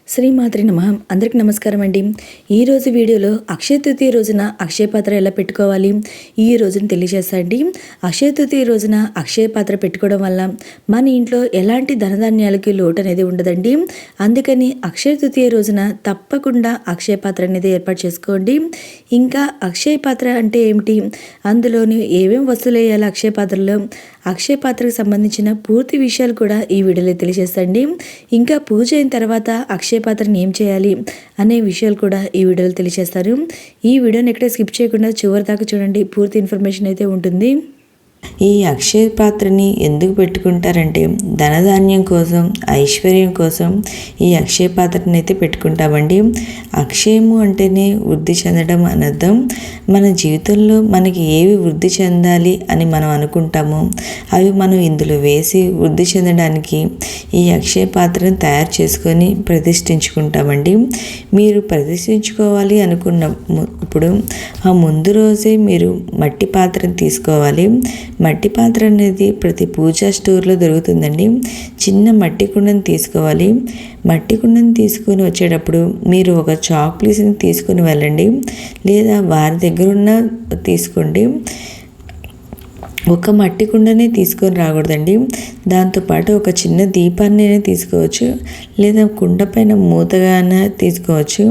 శ్రీమాత్రి నమః. అందరికీ నమస్కారం అండి. ఈరోజు వీడియోలో అక్షయ తృతీయ రోజున అక్షయ పాత్ర ఎలా పెట్టుకోవాలి ఈ రోజున తెలియజేస్తా అండి. అక్షయ తృతీయ రోజున అక్షయ పాత్ర పెట్టుకోవడం వల్ల మన ఇంట్లో ఎలాంటి ధనధాన్యాలకి లోటు అనేది ఉండదండి. అందుకని అక్షయ తృతీయ రోజున తప్పకుండా అక్షయ పాత్ర అనేది ఏర్పాటు చేసుకోండి. ఇంకా అక్షయ పాత్ర అంటే ఏమిటి, అందులోని ఏమేమి వస్తువులు వేయాలి అక్షయ పాత్రలో, అక్షయ పాత్రకు సంబంధించిన పూర్తి విషయాలు కూడా ఈ వీడియోలో తెలియజేస్తండి. ఇంకా పూజ అయిన తర్వాత అక్షయ పాత్రని ఏం చేయాలి అనే విషయాలు కూడా ఈ వీడియోలో తెలియజేస్తారు. ఈ వీడియోని ఎక్కడ స్కిప్ చేయకుండా చివరి దాకా చూడండి, పూర్తి ఇన్ఫర్మేషన్ అయితే ఉంటుంది. ఈ అక్షయ పాత్రని ఎందుకు పెట్టుకుంటారంటే ధనధాన్యం కోసం, ఐశ్వర్యం కోసం ఈ అక్షయ పాత్రని అయితే పెట్టుకుంటామండి. అక్షయము అంటేనే వృద్ధి చెందడం అని అర్థం. మన జీవితంలో మనకి ఏవి వృద్ధి చెందాలి అని మనం అనుకుంటామో అవి మనం ఇందులో వేసి వృద్ధి చెందడానికి ఈ అక్షయ పాత్రను తయారు చేసుకొని ప్రతిష్ఠించుకుంటామండి. మీరు ప్రతిష్ఠించుకోవాలి అనుకున్నప్పుడు ఆ ముందు రోజే మీరు మట్టి పాత్రను తీసుకోవాలి. మట్టి పాత్ర అనేది ప్రతి పూజా స్టోర్లో దొరుకుతుందండి. చిన్న మట్టి కుండను తీసుకోవాలి. మట్టి కుండను తీసుకొని వచ్చేటప్పుడు మీరు ఒక చాక్ పీస్ని తీసుకొని వెళ్ళండి, లేదా వారి దగ్గర ఉన్న తీసుకోండి. ఒక మట్టి కుండనే తీసుకొని రాకూడదండి. దాంతోపాటు ఒక చిన్న దీపాన్ని తీసుకోవచ్చు, లేదా కుండ పైన మూతగానే తీసుకోవచ్చు,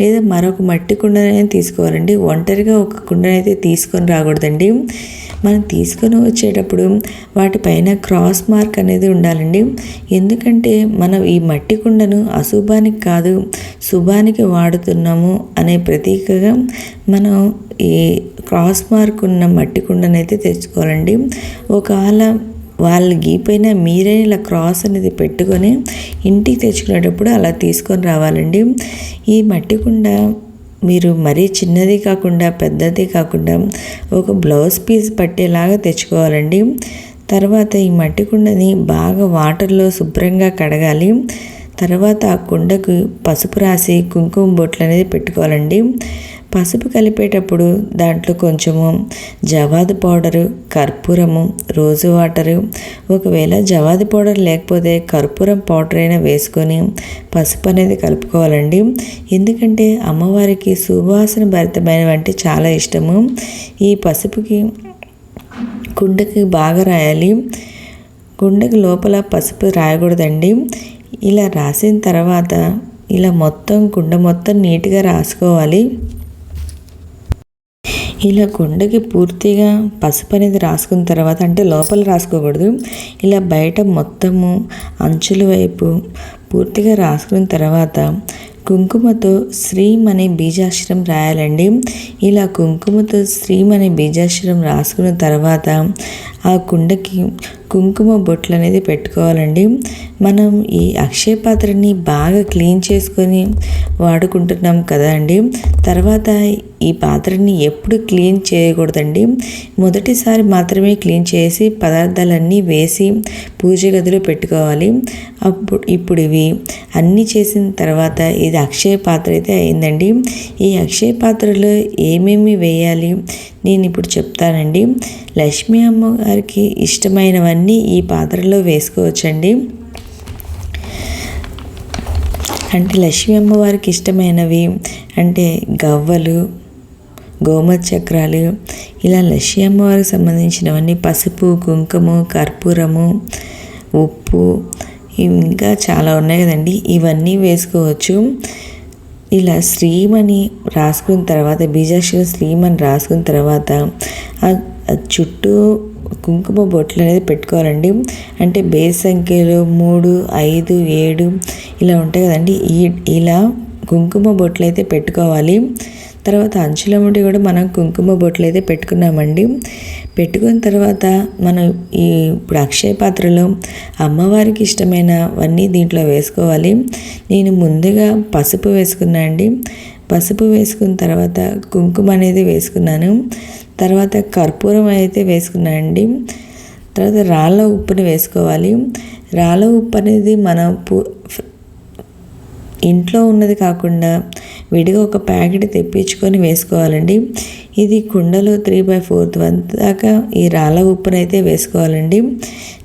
లేదా మరొక మట్టి కుండనే తీసుకోవాలండి. ఒంటరిగా ఒక కుండనైతే తీసుకొని రాకూడదండి. మనం తీసుకొని వచ్చేటప్పుడు వాటిపైన క్రాస్ మార్క్ అనేది ఉండాలండి. ఎందుకంటే మనం ఈ మట్టి కుండను అశుభానికి కాదు శుభానికి వాడుతున్నాము అనే ప్రతీకగా మనం ఈ క్రాస్ మార్క్ ఉన్న మట్టి కుండనైతే తెచ్చుకోవాలండి. ఒకవేళ వాళ్ళు గీపైన మీరే ఇలా క్రాస్ అనేది పెట్టుకొని ఇంటికి తెచ్చుకునేటప్పుడు అలా తీసుకొని రావాలండి. ఈ మట్టి కుండ మీరు మరీ చిన్నది కాకుండా పెద్దది కాకుండా ఒక బ్లౌజ్ పీస్ పట్టేలాగా తెచ్చుకోవాలండి. తర్వాత ఈ మట్టి కుండని బాగా వాటర్లో శుభ్రంగా కడగాలి. తర్వాత ఆ కుండకు పసుపు రాసి కుంకుమ బొట్లు అనేది పెట్టుకోవాలండి. పసుపు కలిపేటప్పుడు దాంట్లో కొంచెము జవాదు పౌడరు, కర్పూరము, రోజు వాటరు, ఒకవేళ జవాదు పౌడర్ లేకపోతే కర్పూరం పౌడర్ అయినా వేసుకొని పసుపు అనేది కలుపుకోవాలండి. ఎందుకంటే అమ్మవారికి సువాసన భరితమైనవి అంటే చాలా ఇష్టము. ఈ పసుపుకి కుండకి బాగా రాయాలి. కుండకి లోపల పసుపు రాయకూడదండి. ఇలా రాసిన తర్వాత ఇలా మొత్తం కుండ మొత్తం నీట్గా రాసుకోవాలి. ఇలా కుండకి పూర్తిగా పసుపు అనేది రాసుకున్న తర్వాత, అంటే లోపల రాసుకోకూడదు, ఇలా బయట మొత్తము అంచుల వైపు పూర్తిగా రాసుకున్న తర్వాత కుంకుమతో శ్రీం అనే బీజాక్షరం రాయాలండి. ఇలా కుంకుమతో శ్రీం అనే బీజాక్షరం రాసుకున్న తర్వాత ఆ కుండకి కుంకుమ బొట్లు అనేది పెట్టుకోవాలండి. మనం ఈ అక్షయ పాత్రని బాగా క్లీన్ చేసుకొని వాడుకుంటున్నాం కదా అండి. తర్వాత ఈ పాత్రని ఎప్పుడు క్లీన్ చేయకూడదండి. మొదటిసారి మాత్రమే క్లీన్ చేసి పదార్థాలన్నీ వేసి పూజ గదిలో పెట్టుకోవాలి. ఇప్పుడు ఇవి అన్నీ చేసిన తర్వాత ఇది అక్షయ పాత్ర అయితే అయిందండి. ఈ అక్షయ పాత్రలో ఏమేమి వేయాలి నేను ఇప్పుడు చెప్తానండి. లక్ష్మీ అమ్మగారికి ఇష్టమైనవన్నీ ఈ పాత్రలో వేసుకోవచ్చండి. అంటే లక్ష్మీ అమ్మవారికి ఇష్టమైనవి అంటే గవ్వలు, గోమతి చక్రాలు, ఇలా లక్ష్మీ అమ్మవారికి సంబంధించినవన్నీ పసుపు, కుంకుమ, కర్పూరము, ఉప్పు, ఇంకా చాలా ఉన్నాయి కదండి, ఇవన్నీ వేసుకోవచ్చు. ఇలా శ్రీమని రాసుకున్న తర్వాత బీజాక్షరం శ్రీమని రాసుకున్న తర్వాత చుట్టూ కుంకుమ బొట్లు అనేది పెట్టుకోవాలండి. అంటే బేస్ సంఖ్యలో 3, 5, 7 ఇలా ఉంటాయి కదండి. ఇలా కుంకుమ బొట్లు అయితే పెట్టుకోవాలి. తర్వాత అంచుల నుండి కూడా మనం కుంకుమ బొట్లు అయితే పెట్టుకున్నామండి. పెట్టుకున్న తర్వాత మనం ఇప్పుడు అక్షయ పాత్రలో అమ్మవారికి ఇష్టమైనవన్నీ దీంట్లో వేసుకోవాలి. నేను ముందుగా పసుపు వేసుకున్నా అండి. పసుపు వేసుకున్న తర్వాత కుంకుమ అనేది వేసుకున్నాను. తర్వాత కర్పూరం అయితే వేసుకున్నాను అండి. తర్వాత రాళ్ళ ఉప్పుని వేసుకోవాలి. రాళ్ళ ఉప్పు అనేది మనం ఇంట్లో ఉన్నది కాకుండా విడిగా ఒక ప్యాకెట్ తెప్పించుకొని వేసుకోవాలండి. ఇది కుండలో 3/4 దాకా ఈ రాళ్ళ ఉప్పునైతే వేసుకోవాలండి.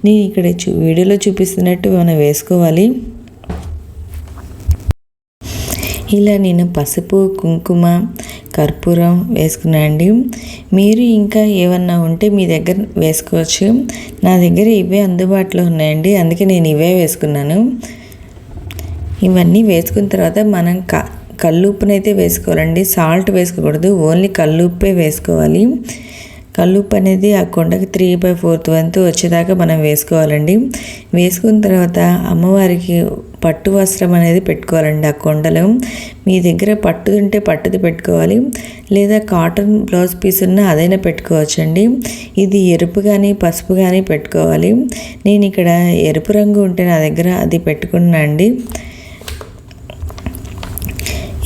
నేను ఇక్కడ వీడియోలో చూపిస్తున్నట్టు మనం వేసుకోవాలి. ఇలా నేను పసుపు, కుంకుమ, కర్పూరం వేసుకున్నాను అండి. మీరు ఇంకా ఏమన్నా ఉంటే మీ దగ్గర వేసుకోవచ్చు. నా దగ్గర ఇవే అందుబాటులో ఉన్నాయండి, అందుకే నేను ఇవే వేసుకున్నాను. ఇవన్నీ వేసుకున్న తర్వాత మనం కల్లుప్పునైతే వేసుకోవాలండి. సాల్ట్ వేసుకోకూడదు, ఓన్లీ కల్లుప్పే వేసుకోవాలి. కల్లుప్పు అనేది ఆ కొండకి 3/4 వంతు వచ్చేదాకా మనం వేసుకోవాలండి. వేసుకున్న తర్వాత అమ్మవారికి పట్టు వస్త్రం అనేది పెట్టుకోవాలండి ఆ కొండలో. మీ దగ్గర పట్టుది ఉంటే పట్టుది పెట్టుకోవాలి, లేదా కాటన్ బ్లౌజ్ పీస్ ఉన్న అదైనా పెట్టుకోవచ్చండి. ఇది ఎరుపు కానీ పసుపు కానీ పెట్టుకోవాలి. నేను ఇక్కడ ఎరుపు రంగు ఉంటే నా దగ్గర అది పెట్టుకున్నా అండి.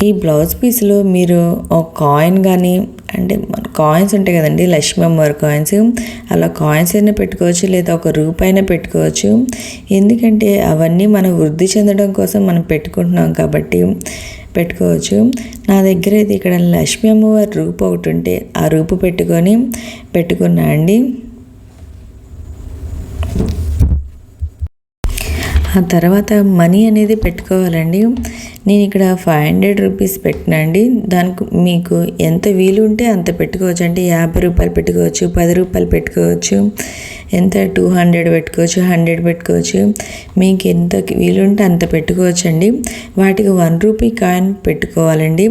ఈ బ్లౌజ్ పీస్లో మీరు ఒక కాయిన్ కానీ, అంటే కాయిన్స్ ఉంటాయి కదండి, లక్ష్మీ అమ్మవారి కాయిన్స్, అలా కాయిన్స్ అయినా పెట్టుకోవచ్చు, లేదా ₹1 పెట్టుకోవచ్చు. ఎందుకంటే అవన్నీ మనం వృద్ధి చెందడం కోసం మనం పెట్టుకుంటున్నాం కాబట్టి పెట్టుకోవచ్చు. నా దగ్గర అయితే ఇక్కడ లక్ష్మీ అమ్మవారి రూపు ఒకటి ఉంటే ఆ రూపు పెట్టుకున్నా అండి. ఆ తర్వాత మనీ అనేది పెట్టుకోవాలండి. నేను ఇక్కడ ₹500 పెట్టినా అండి. దానికి మీకు ఎంత వీలు ఉంటే అంత పెట్టుకోవచ్చు. అంటే ₹50 పెట్టుకోవచ్చు, ₹10 పెట్టుకోవచ్చు, ఎంత 200 పెట్టుకోవచ్చు, 100 పెట్టుకోవచ్చు. మీకు ఎంత వీలుంటే అంత పెట్టుకోవచ్చు అండి. వాటికి ₹1 కాయిన్ పెట్టుకోవాలండి.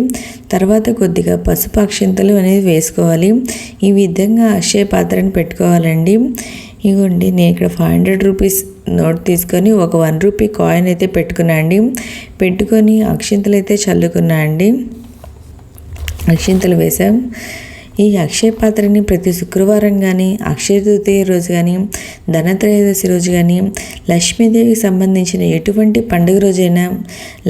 తర్వాత కొద్దిగా పసుపు అక్షింతలు అనేది వేసుకోవాలి. ఈ విధంగా అక్షయ పాత్రను పెట్టుకోవాలండి. ఇగోండి, నేను ఇక్కడ ₹500 నోట్ తీసుకొని ఒక ₹1 కాయిన్ అయితే పెట్టుకున్నా అండి. పెట్టుకొని అక్షింతలు అయితే చల్లుకున్నా అండి. అక్షింతలు వేసాం. ఈ అక్షయ పాత్రని ప్రతి శుక్రవారం కానీ, అక్షయ తృతీయ రోజు కానీ, ధనత్రయోదశి రోజు కానీ, లక్ష్మీదేవికి సంబంధించిన ఎటువంటి పండుగ రోజైనా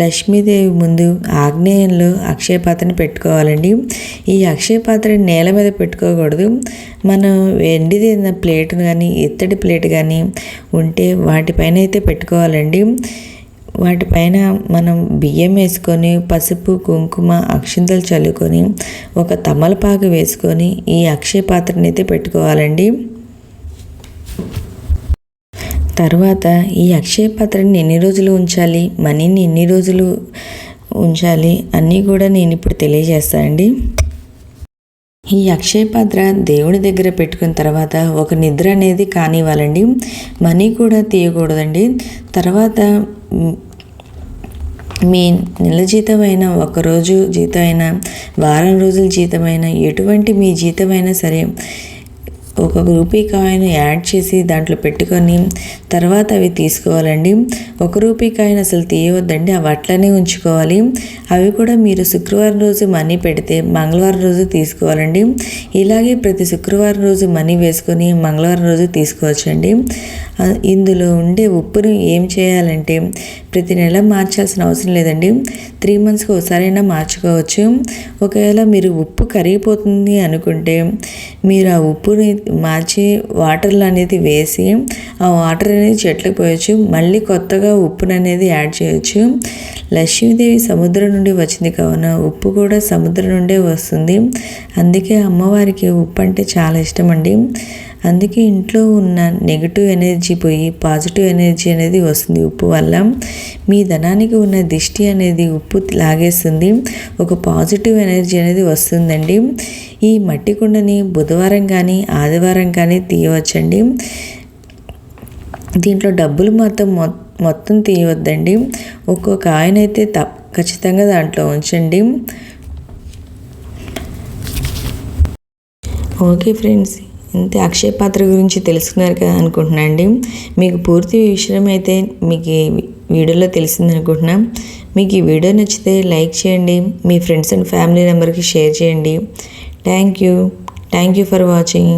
లక్ష్మీదేవి ముందు ఆగ్నేయంలో అక్షయ పాత్రని పెట్టుకోవాలండి. ఈ అక్షయ పాత్రని నేల మీద పెట్టుకోకూడదు. మనం వెండిది ప్లేట్ కానీ, ఇత్తడి ప్లేట్ కానీ ఉంటే వాటిపైన అయితే పెట్టుకోవాలండి. వాటిపైన మనం బియ్యం వేసుకొని, పసుపు, కుంకుమ, అక్షింతలు చల్లుకొని, ఒక తమలపాకు వేసుకొని ఈ అక్షయ పాత్రని అయితే పెట్టుకోవాలండి. తర్వాత ఈ అక్షయ పాత్రని ఎన్ని రోజులు ఉంచాలి, మనీని ఎన్ని రోజులు ఉంచాలి అన్నీ కూడా నేను ఇప్పుడు తెలియజేస్తానండి. ఈ అక్షయ పాత్ర దేవుడి దగ్గర పెట్టుకున్న తర్వాత ఒక నిద్ర అనేది కానివ్వాలండి. మనీ కూడా తీయకూడదండి. తర్వాత మీ నెల జీతమైన, ఒకరోజు జీతమైన, వారం రోజుల జీతమైన, ఎటువంటి మీ జీతమైనా సరే ₹1 కాయిన్ యాడ్ చేసి దాంట్లో పెట్టుకొని తర్వాత అవి తీసుకోవాలండి. ₹1 కాయిన్ అసలు తీయవద్దండి, అవి అట్లనే ఉంచుకోవాలి. అవి కూడా మీరు శుక్రవారం రోజు మనీ పెడితే మంగళవారం రోజు తీసుకోవాలండి. ఇలాగే ప్రతి శుక్రవారం రోజు మనీ వేసుకొని మంగళవారం రోజు తీసుకోవచ్చండి. ఇందులో ఉండే ఉప్పును ఏం చేయాలంటే ప్రతి నెల మార్చాల్సిన అవసరం లేదండి. 3 monthsకి ఒకసారైనా మార్చుకోవచ్చు. ఒకవేళ మీరు ఉప్పు కరిగిపోతుంది అనుకుంటే మీరు ఆ ఉప్పుని మార్చి వాటర్లో అనేది వేసి ఆ వాటర్ అనేది చెట్లకు పోయచ్చు. మళ్ళీ కొత్తగా ఉప్పును అనేది యాడ్ చేయొచ్చు. లక్ష్మీదేవి సముద్రం నుండి వచ్చింది కావున ఉప్పు కూడా సముద్రం నుండే వస్తుంది. అందుకే అమ్మవారికి ఉప్పు అంటే చాలా ఇష్టం అండి. అందుకే ఇంట్లో ఉన్న నెగిటివ్ ఎనర్జీ పోయి పాజిటివ్ ఎనర్జీ అనేది వస్తుంది ఉప్పు వల్ల. మీ ధనానికి ఉన్న దిష్టి అనేది ఉప్పు లాగేస్తుంది. ఒక పాజిటివ్ ఎనర్జీ అనేది వస్తుందండి. ఈ మట్టి కుండని బుధవారం కానీ ఆదివారం కానీ తీయవచ్చండి. దీంట్లో డబ్బులు మొత్తం తీయవద్దండి. ఒక్కొక్క కాయిన్ అయితే ఖచ్చితంగా దాంట్లో ఉంచండి. ఓకే ఫ్రెండ్స్, ఇంతే అక్షయ పాత్ర గురించి తెలుసుకున్నారు కదా అనుకుంటున్నాను అండి. మీకు పూర్తి విషయం అయితే మీకు వీడియోలో తెలిసింది అనుకుంటున్నాం. మీకు ఈ వీడియో నచ్చితే లైక్ చేయండి, మీ ఫ్రెండ్స్ అండ్ ఫ్యామిలీ మెంబర్కి షేర్ చేయండి. Thank you for watching.